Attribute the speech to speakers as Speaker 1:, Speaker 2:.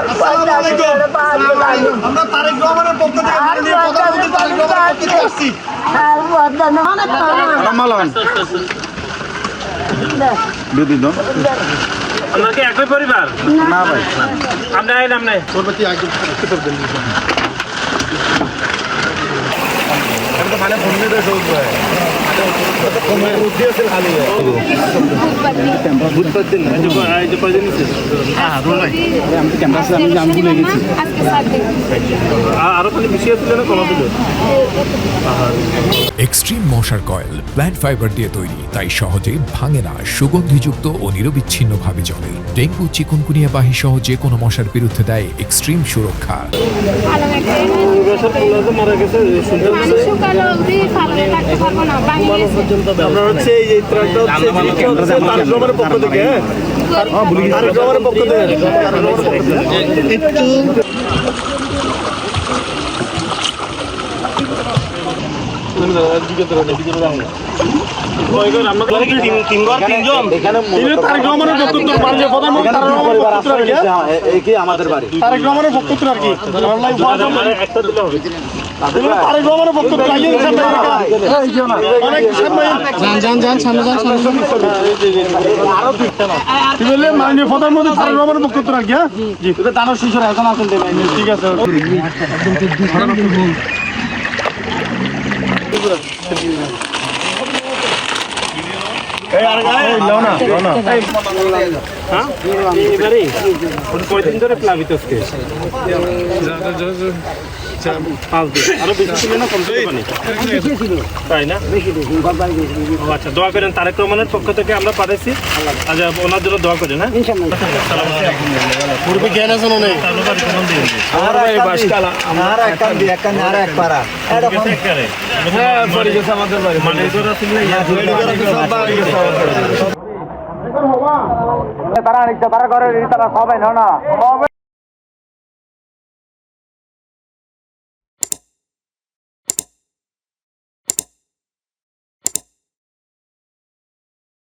Speaker 1: আসসালামু আলাইকুম। আমরা তারেক রহমানের পক্ষ থেকে মাননীয় প্রধানমন্ত্রী তারেক রহমানের পক্ষ থেকে আসছি।
Speaker 2: আমরা কি একই পরিবার?
Speaker 3: না ভাই,
Speaker 2: আমরা এলাম নাই
Speaker 1: পরবর্তী একদম মানে ফোন সৌদ ভাই
Speaker 2: আরো খালি মিশিয়ে দিলে না কমা দিল।
Speaker 4: এক্সট্রিম মশার কয়েল প্ল্যান্ট ফাইবার দিয়ে তৈরি, তাই সহজে ভাঙে না, সুগন্ধিযুক্ত ও নিরবিচ্ছিন্নভাবে জ্বলে। ডেঙ্গু, চিকুনগুনিয়া বাহি সহ যে কোনো মশার বিরুদ্ধে দেয় এক্সট্রিম সুরক্ষা।
Speaker 2: মারা গেছে আমরা হচ্ছে এই ত্রাণটা হচ্ছে তারেক রহমানের পক্ষ থেকে, তারেক রহমানের পক্ষ থেকে একটু
Speaker 3: আমাদের বাড়ি
Speaker 1: তারেক রহমানের পক্ষ থেকে আর কি
Speaker 2: একটা দিলে হবে।
Speaker 1: তারেক রহমানের পক্ষ থেকে মাননীয় প্রধানমন্ত্রী তারেক রহমানের পক্ষ থেকে আর কি। হ্যাঁ জি, দানোর শিশুরা এখন আসেন ঠিক আছে।
Speaker 2: কয়দিন ধরে প্লাবিত আরো বেশি ছিল না কম পানি তাই না? আচ্ছা, দোয়া করেন। তারেক রহমানের পক্ষ থেকে আমরা পাঠাইছি, আচ্ছা ওনার জন্য দোয়া করেন। হ্যাঁ
Speaker 1: পূর্বে জ্ঞান আছে অনেক
Speaker 3: তারা ঘরে তারা সবাই না